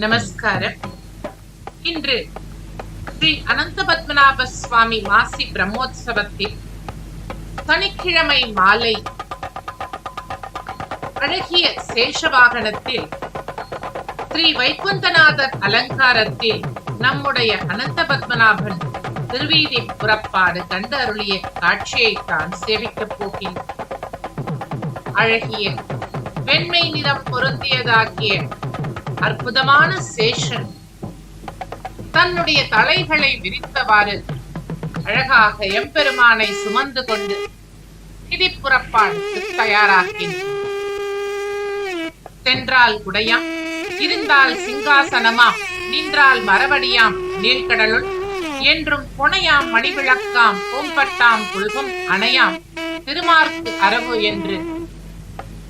நமஸ்காரம். இன்று ஸ்ரீ அனந்த பத்மநாப சுவாமி மாசி பிரம்மோற்சவத்தில் சனிக்கிழமை மாலை அழகிய சேஷவாகனத்தில் ஸ்ரீ வைகுந்தநாதர் அலங்காரத்தில் நம்முடைய அனந்த பத்மநாபன் திருவீதி புறப்பாடு கண்டு அருளிய காட்சியை தான் சேவிக்கப் போகின்றோம். அழகிய வெண்மை நிறம் பொருந்தியதாகிய அற்புதமான சேஷன் தன்னுடைய தலைகளை விரித்தவாறு அழகாக எம்பெருமானை சுமந்து கொண்டு புறப்பாடுக்கு தயாராகின்றார். சென்றால் குடையாம், இருந்தால் சிங்காசனமாம், நின்றால் மரவடியாம் நீழ்கடலுள் என்றும் புனையாம் மணிவிளக்காம் பூம்பட்டாம் புல்கும் அணையாம் திருமார்க்கு அரவு என்று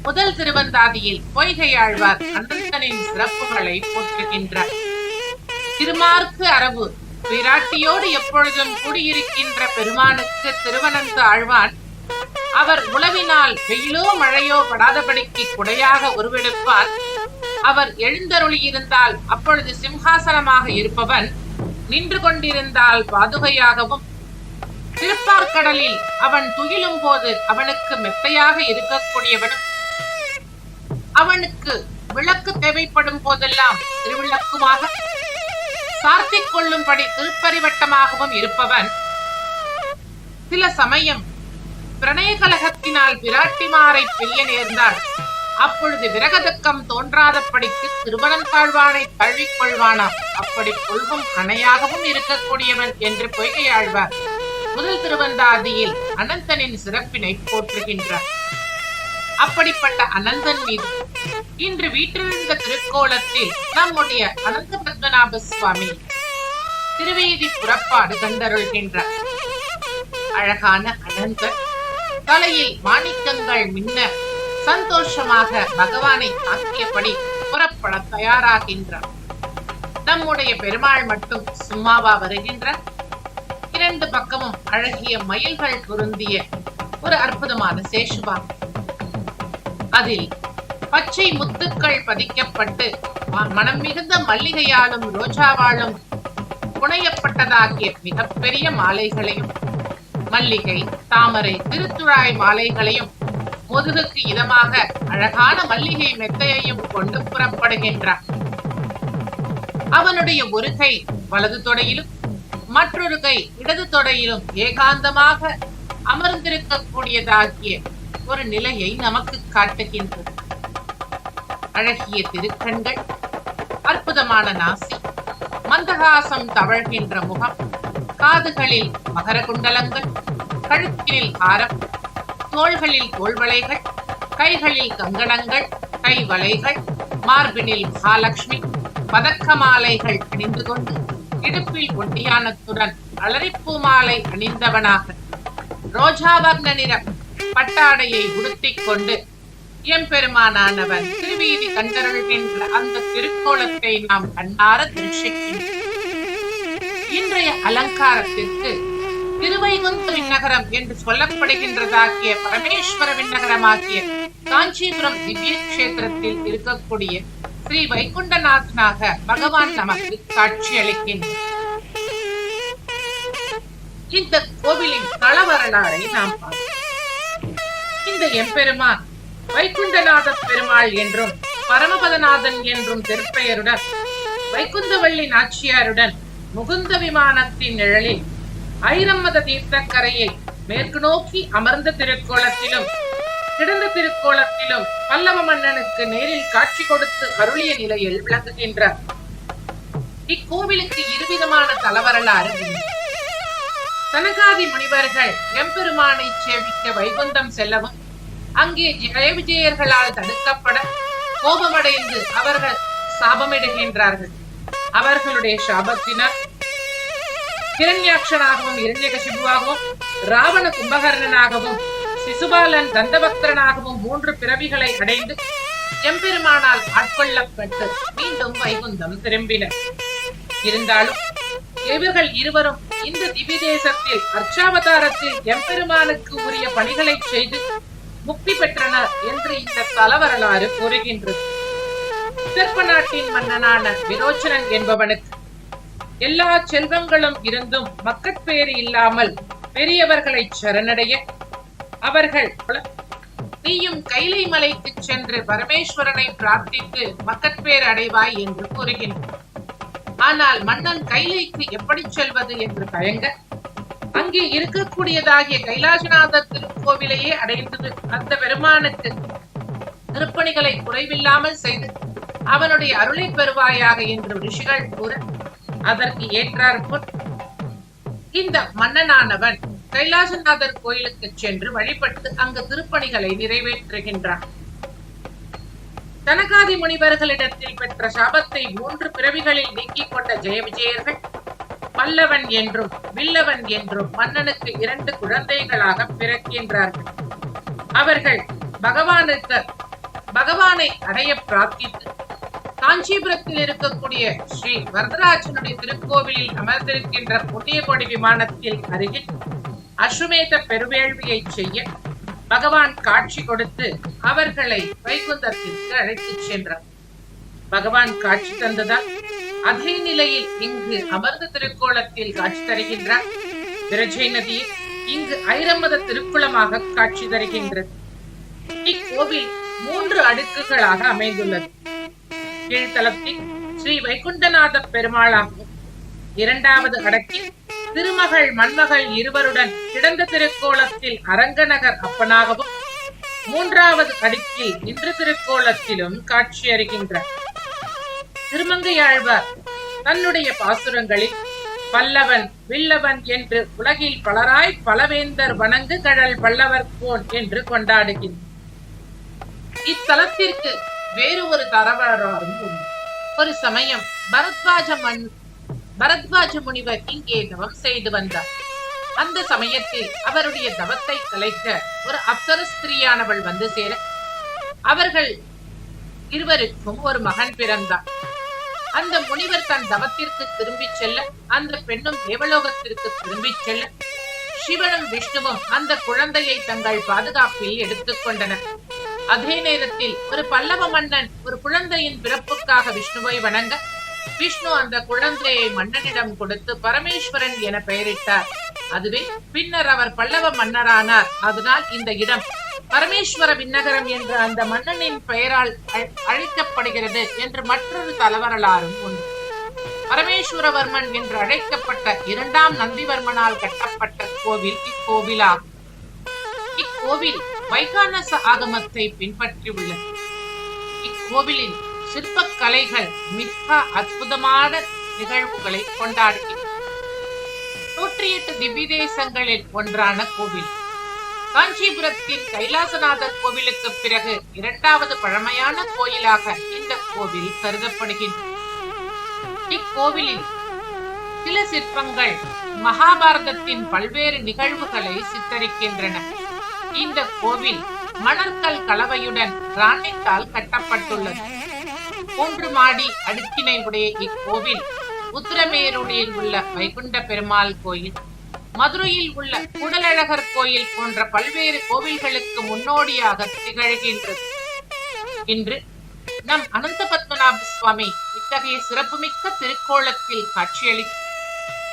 முதல் திருவந்தாதியில் பொய்கை ஆழ்வார் அனந்தனின் சிறப்புகளை போற்றுகின்றார். திருமார்க்கு அரவு விராட்டியோடு எப்பொழுதும் கூடியிருக்கின்ற பெருமானுக்கு திருவனந்த ஆழ்வான் அவர் உளவினால் வெயிலோ மழையோ படாதபடிக்கு குடையாக உருவெடுப்பார். அவர் எழுந்தருளியிருந்தால் அப்பொழுது சிம்ஹாசனமாக இருப்பவன் நின்று கொண்டிருந்தால் பாதுகையாகவும், திருப்பார்கடலில் அவன் துயிலும் போது அவனுக்கு மெத்தையாக இருக்கக்கூடியவனும், அவனுக்கு விளக்கு தேவைப்படும் போதெல்லாம் திருவிளக்குமாக சார்த்திக் கொள்ளும்படி திருப்பரிவட்டமாகவும் இருப்பவன், சில சமயம் பிரணய கலகத்தினால் பிராட்டிமாரை பிரிய நேர்ந்தால் அப்பொழுது விரகதுக்கம் தோன்றாதபடிக்கு திருவனந்தாழ்வானை தழுவிக்கொள்வானாம். அப்படி கொள்கும் அணையாகவும் இருக்கக்கூடியவன் என்று பொய்கையாழ்வார் முதல் திருவந்தாதியில் அனந்தனின் சிறப்பினை போற்றுகின்றார். அப்படிப்பட்ட அனந்தன் மீது இன்று வீற்றிருந்த திருக்கோலத்தில் நம்முடைய அனந்த பத்மநாப சுவாமி திருவீதி புறப்பாடு கண்டருள்கின்றார். அழகான அனந்தன் தலையில் மாணிக்கங்கள் மின்ன சந்தோஷமாக பகவானை தாக்கியபடி புறப்பட தயாராகின்றார். நம்முடைய பெருமாள் மட்டும் சும்மாவா வருகின்றார்? இரண்டு பக்கமும் அழகிய மயில்கள் பொருந்திய ஒரு அற்புதமான சேஷுவாகம், அதில் பச்சை முத்துக்கள் பதிக்கப்பட்டு மனம் மிகுந்த மல்லிகையாலும் ரோஜாவாலும் புனையப்பட்டதாகிய மிகப்பெரிய மாலைகளையும், மல்லிகை தாமரை திருத்துழாய் மாலைகளையும், முதுகுக்கு இதமாக அழகான மல்லிகை மெத்தையையும் கொண்டு புறப்படுகின்றார். அவனுடைய ஒரு கை வலது தொடையிலும் மற்றொரு கை இடது தொடையிலும் ஏகாந்தமாக அமர்ந்திருக்கக்கூடியதாகிய ஒரு நிலையை நமக்கு காட்டுகின்றது. அழகிய திருக்கண்கள், அற்புதமான நாசி, மந்தகாசம் தவழ்கின்ற முகம், காதுகளில் மகர குண்டலங்கள், கழுத்தில் ஆரம், தோள்களில் தோள்வளைகள், கைகளில் கங்கணங்கள், கை வளைகள், மார்பினில் மகாலட்சுமி பதக்க மாலைகள் அணிந்து கொண்டு இடுப்பில் ஒட்டியானத்துடன் அலரிப்பூ மாலை அணிந்தவனாக ரோஜாவர்ண நிறம் பட்டாடையை உடுத்திக் கொண்டு எம்பெருமானானவன் திருவீதி கண்டருள்கின்ற அந்த திருக்கோலத்தை நாம் கண்ணார தரிசிக்கின்றோம். இன்றைய அலங்காரத்திற்கு திருவைகுந்த விண்ணகரம் என்று சொல்லப்படுகின்றதாகிய பரமேஸ்வர விண்ணகரமாகிய காஞ்சிபுரம் திவ்ய கஷேத்திரத்தில் இருக்கக்கூடிய ஸ்ரீ வைகுண்டநாதனாக பகவான் நமக்கு காட்சி அளிக்கின்றார். இந்த கோவிலின் தல வரலாறை நாம் பார்ப்போம். இந்த எம்பெருமான் வைகுண்டநாத பெருமாள் என்றும் பரமபதநாதன் என்றும் திருப்பெயருடன் வைகுந்தவள்ளி நாச்சியாருடன் முகுந்த விமானத்தின் நிழலில் ஐரம்மத தீர்த்தக்கரையை மேற்கு நோக்கி அமர்ந்த திருக்கோலத்திலும் கிடந்த திருக்கோலத்திலும் பல்லவ மன்னனுக்கு நேரில் காட்சி கொடுத்து அருளிய நிலையில் விளங்குகின்றார். இக்கோவிலுக்கு இருவிதமான தலவரலாறு. சனகாதி முனிவர்கள் எம்பெருமானை சேவிக்க வைகுந்தம் செல்லவும் அங்கே ஜெய விஜயர்களால் தடுக்கப்பட கோபமடைந்து அவர்கள் சாபமிடுகின்றார்கள். அவர்களுடைய சாபத்தினர் ஹிரண்யாட்சனாகவும் இரண்யகசிபுவாகவும் ராவண கும்பகர்ணனாகவும் சிசுபாலன் தந்தபக்தரனாகவும் 3 பிறவிகளை அடைந்து எம்பெருமானால் ஆட்கொள்ளப்பட்டு மீண்டும் வைகுந்தம் திரும்பினர். இருந்தாலும் இவர்கள் இருவரும் இந்த திவ்ய தேசத்தில் அர்ச்சாவதாரத்தில் எம்பெருமானுக்கு உரிய பணிகளை செய்து முக்தி பெற்றனர் என்று இந்த தல வரலாறு கூறுகின்றது. விதர்ப்ப நாட்டின் மன்னனான விரோச்சனன் என்பவனுக்கு எல்லா செல்வங்களும் இருந்தும் மக்கட்பேறு இல்லாமல் பெரியவர்களை சரணடைய அவர்கள் நீயும் கைலை மலைக்கு சென்று பரமேஸ்வரனை பிரார்த்தித்து மக்கட்பேறு அடைவாய் என்று கூறுகின்றனர். ஆனால் மன்னன் கைலைக்கு எப்படி செல்வது என்று தயங்க அங்கே இருக்கக்கூடியதாகிய கைலாசநாதர் திருக்கோவிலையே அடைந்தது அந்த பெருமானுக்கு திருப்பணிகளை குறைவில்லாமல் செய்து அவனுடைய அருளை பெறுவாயாக என்று ரிஷிகள் கூற அதற்கு ஏற்றாற்போல் இந்த மன்னனானவன் கைலாசநாதர் கோயிலுக்கு சென்று வழிபட்டு அங்கு திருப்பணிகளை நிறைவேற்றுகின்றான். தனகாதி முனிவர்களிடத்தில் பெற்ற சாபத்தை 3 பிறவிகளில் நீக்கிக் கொண்ட ஜெய விஜயர்கள் பல்லவன் என்றும் வில்லவன் என்றும் மன்னனுக்கு 2 குழந்தைகளாக பிறக்கின்றார்கள். அவர்கள் பகவானை அடைய பிரார்த்தித்து காஞ்சிபுரத்தில் இருக்கக்கூடிய ஸ்ரீ வரதராஜனுடைய திருக்கோவிலில் அமர்ந்திருக்கின்ற புண்ணியகோடி விமானத்தில் அருகில் அஸ்வமேத பெருவேள்வியை செய்ய பகவான் காட்சி கொடுத்து அவர்களை வைகுந்தத்திற்கு அழைத்துச் சென்றார். பகவான் காட்சி தந்ததால் அதே நிலையில் இங்கு அமர்ந்த திருக்கோலத்தில் காட்சி தருகின்றார். விரஜை நதியில் இங்கு ஐரமத திருக்குளமாக காட்சி தருகின்றது. இக்கோவில் 3 அடுக்குகளாக அமைந்துள்ளது. கீழ்த்தளத்தில் ஸ்ரீ வைகுண்டநாத பெருமாளாகவும், 2வது அடுக்கில் திருமகள் மண்மகள் இருவருடன் கிடந்த திருக்கோலத்தில் அரங்கநகர் அப்பனாகவும், 3வது அடுக்கில் இன்று திருக்கோலத்திலும் காட்சி அருகின்றார். திருமங்கையாழ்வார் தன்னுடைய பாசுரங்களில் பல்லவன் வில்லவன் என்று உலகில் பலராய் பலவேந்தர் வணங்கு கடல் பல்லவர் போன் என்று கொண்டாடுகின்றார். இத்தலத்திற்கு வேறு ஒரு தரவராரும் உண்டு. ஒரு சமயம் பரத்வாஜ முனிவர் இங்கே தவம் செய்து வந்தார். அந்த சமயத்தில் அவருடைய தவத்தை கலைக்க ஒரு அப்சர ஸ்திரீயானவள் வந்து சேர அவர்கள் இருவருக்கும் ஒரு மகன் பிறந்தார். அந்த முனிவர் தன் தவத்திற்கு திரும்பி செல்ல அந்த பெண்ணும் தேவலோகத்திற்கு திரும்பி செல்ல சிவனும் விஷ்ணுவும் அந்த குழந்தையை தங்கள் பாதுகாப்பில் எடுத்துக் கொண்டனர். அதே நேரத்தில் ஒரு பல்லவ மன்னன் ஒரு குழந்தையின் பிறப்புக்காக விஷ்ணுவை வணங்க விஷ்ணு அந்த குழந்தையை மன்னனிடம் கொடுத்து பரமேஸ்வரன் என பெயரிட்டார். அதுவே பின்னர் அவர் பல்லவ மன்னரானார். அதனால் இந்த இடம் பரமேஸ்வர விண்ணகரம் என்ற அந்த மன்னனின் பெயரால் அழைக்கப்படுகிறது என்று மற்றொரு தலவரலாறும் உண்டு. பரமேஸ்வரவர்மன் என்று அழைக்கப்பட்ட 2ஆம் நந்திவர்மனால் கட்டப்பட்ட கோவில் இக்கோவிலாகும். இக்கோவில் வைகானச ஆகமத்தை பின்பற்றியுள்ளது. இக்கோவிலின் சிற்பக்கலைகள் மிக அற்புதமான நிகழ்வுகளை கொண்டாடுகின்றன. 108 திவ்ய தேசங்களில் ஒன்றான கோவில். காஞ்சிபுரத்தின் கைலாசநாதர் கோவிலுக்கு பிறகு 2வது பழமையான கோயிலாக இந்த கோவில் கருதப்படுகின்றது. இக்கோவிலில் சில சிற்பங்கள் மகாபாரதத்தின் பல்வேறு நிகழ்வுகளை சித்தரிக்கின்றன. இந்த கோவில் மணற்கல் கலவையுடன் கிரானைட்டால் கட்டப்பட்டுள்ளது. 3 மாடி அடுக்கினை உடைய இக்கோவில் உத்திரமேரூரில் உள்ள வைகுண்ட பெருமாள் கோயில், மதுரையில் உள்ள கூடலழகர் கோயில் போன்ற பல்வேறு கோவில்களுக்கு முன்னோடியாக திகழ்கின்றது. இன்று நம் அனந்த பத்மநாப சுவாமி இத்தகைய சிறப்புமிக்க திருக்கோலத்தில் காட்சியளித்து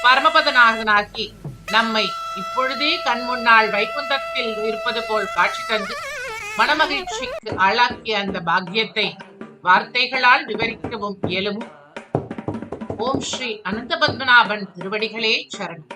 பரமபதநாதனாகி நம்மை இப்பொழுதே கண்முன்னால் வைகுந்தத்தில் இருப்பது போல் காட்சி தந்து மனமகிழ்ச்சிக்கு ஆளாக்கிய அந்த பாக்கியத்தை வார்த்தைகளால் விவரிக்கவும் இயலும். ஓம் ஸ்ரீ அனந்த பத்மநாபன் திருவடிகளே சரணம்.